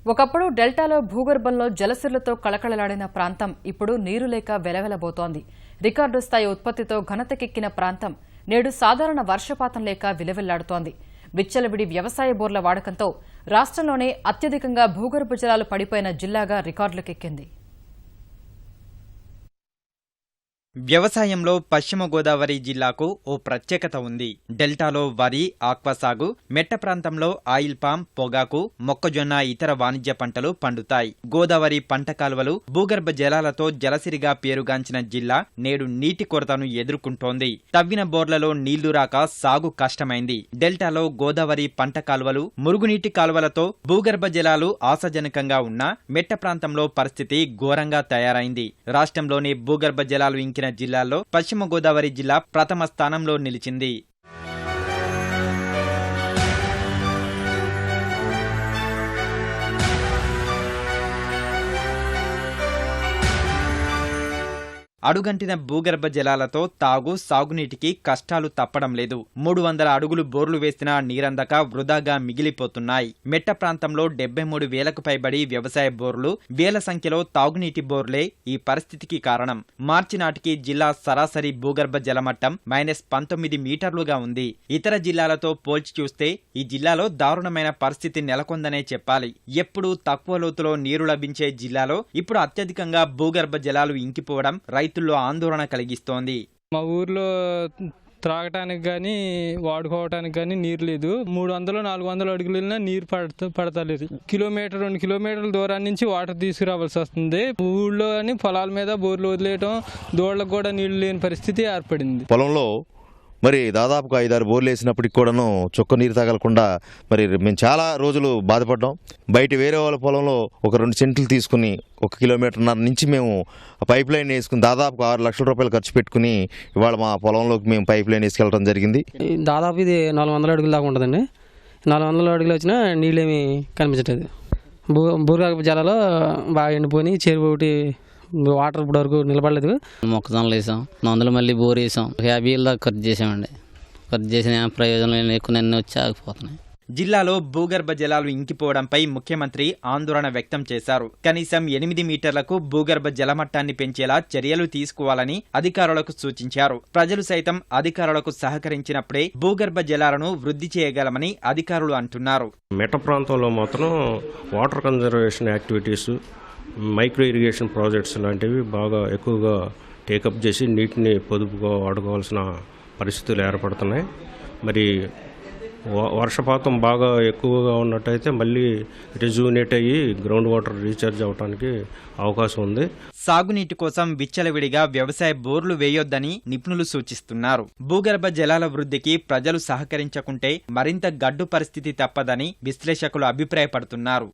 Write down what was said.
ఒకప్పుడు డెల్టాలో భూగర్భంలో జలసిర్లతో కళకళలాడిన ప్రాంతం ఇప్పుడు నీరు లేక వెలవెలబోతోంది. రికార్డు స్థాయి ఉత్పత్తితో ఘనతకెక్కిన ప్రాంతం నేడు సాధారణ వర్షపాతం లేక విలవిల్లాడుతోంది. విచ్చలవిడి వ్యవసాయ బోర్ల వాడకంతో రాష్ట్రంలోనే అత్యధికంగా భూగర్భ జలాలు పడిపోయిన జిల్లాగా రికార్డులకెక్కింది. వ్యవసాయంలో పశ్చిమ గోదావరి జిల్లాకు ఓ ప్రత్యేకత ఉంది. డెల్టాలో వరి, ఆక్వా సాగు, మెట్ట ప్రాంతంలో ఆయిల్ పామ్, పొగాకు, మొక్కజొన్న ఇతర వాణిజ్య పంటలు పండుతాయి. గోదావరి పంట కాలువలు, భూగర్భ జలాలతో జలసిరిగా పేరుగాంచిన జిల్లా నేడు నీటి కొరతను ఎదుర్కొంటోంది. తవ్విన బోర్లలో నీళ్లు రాక సాగు కష్టమైంది. డెల్టాలో గోదావరి పంట కాలువలు, మురుగునీటి కాలువలతో భూగర్భ జలాలు ఆశాజనకంగా ఉన్నా మెట్ట ప్రాంతంలో పరిస్థితి ఘోరంగా తయారైంది. రాష్ట్రంలోని భూగర్భ జలాలు ఇంకిన జిల్లాల్లో పశ్చిమ గోదావరి జిల్లా ప్రథమ స్థానంలో నిలిచింది. అడుగంటిన భూగర్భ జలాలతో తాగు, సాగునీటికి కష్టాలు తప్పడం లేదు. 300 అడుగులు బోర్లు వేసినా నీరందక వృధాగా మిగిలిపోతున్నాయి. మెట్ట ప్రాంతంలో 73,000కు పైబడి వ్యవసాయ బోర్లు, వేల సంఖ్యలో తాగునీటి బోర్లే ఈ పరిస్థితికి కారణం. మార్చి నాటికి జిల్లా సరాసరి భూగర్భ జలమట్టం -19 మీటర్లుగా ఉంది. ఇతర జిల్లాలతో పోల్చి చూస్తే ఈ జిల్లాలో దారుణమైన పరిస్థితి నెలకొందనే చెప్పాలి. ఎప్పుడూ తక్కువ లోతులో నీరు లభించే జిల్లాలో ఇప్పుడు అత్యధికంగా భూగర్భ జలాలు ఇంకిపోవడం రైతుల్లో ఆందోళన కలిగిస్తోంది. మా ఊర్లో త్రాగటానికి కానీ వాడుకోవటానికి కానీ నీరు లేదు. 300-400 అడుగులు వెళ్ళినా నీరు పడతలేదు. 1-2 కిలోమీటర్ల దూరం నుంచి వాటర్ తీసుకురావాల్సి వస్తుంది. ఊళ్ళో కానీ పొలాల మీద బోర్లు వదిలేయటం, దూడలకు కూడా నీళ్లు లేని పరిస్థితి ఏర్పడింది. పొలంలో మరి దాదాపుగా 5-6 బోర్లు వేసినప్పటికి కూడాను చొక్క నీరు తగలకుండా మరి మేము చాలా రోజులు బాధపడ్డాం. బయట వేరే వాళ్ళ పొలంలో ఒక 2 సెంట్లు తీసుకుని 1 కిలోమీటర్న్నర నుంచి మేము పైప్ లైన్ వేసుకుని దాదాపు 6 లక్షల రూపాయలు ఖర్చు పెట్టుకుని ఇవాళ మా పొలంలోకి మేము పైప్ లైన్ వేసుకెళ్ళడం జరిగింది. దాదాపు ఇది 400 అడుగుల దాకా ఉంటుందండి. 400 అడుగులు వచ్చినా నీళ్ళేమి కనిపించట్లేదు. భూగర్భ జలాలు బాగా ఎండిపోయి చెరువు ఒకటి వాటర్ ఇప్పుడు వరకు నిలబడలేదు. మొక్కజొన్నలు వేసాం, అందులో మళ్ళీ బోర్ వేసాం. 50 ఏళ్ళ దాకా ఖర్చు చేసామండి. ఖర్చు చేసిన ప్రయోజనం ఎక్కువ అన్నీ వచ్చి ఆగిపోతున్నాయి. జిల్లాలో భూగర్భ జలాలు ఇంకిపోవడంపై ముఖ్యమంత్రి ఆందోళన వ్యక్తం చేశారు. కనీసం 8 మీటర్లకు భూగర్భ జలమట్టాన్ని పెంచేలా చర్యలు తీసుకోవాలని అధికారులకు సూచించారు. ప్రజలు సైతం అధికారులకు సహకరించినప్పుడే భూగర్భ జలాలను వృద్ధి చేయగలమని అధికారులు అంటున్నారు. మెట్ట ప్రాంతంలో మాత్రం water conservation activities, micro irrigation projects లాంటివి బాగా ఎక్కువగా టేకప్ చేసి నీటిని పొదుపుగా వాడుకోవాల్సిన పరిస్థితులు ఏర్పడుతున్నాయి. మరి వర్షపాతం బాగా ఎక్కువగా ఉన్నట్టయితే మళ్ళీ రెజ్యూనేట్ అయ్యి గ్రౌండ్ వాటర్ రీఛార్జ్ అవడానికి అవకాశం ఉంది. సాగునీటి కోసం విచ్చలవిడిగా వ్యవసాయ బోర్లు వేయొద్దని నిపుణులు సూచిస్తున్నారు. భూగర్భ జలాల వృద్ధికి ప్రజలు సహకరించకుంటే మరింత గడ్డు పరిస్థితి తప్పదని విశ్లేషకులు అభిప్రాయపడుతున్నారు.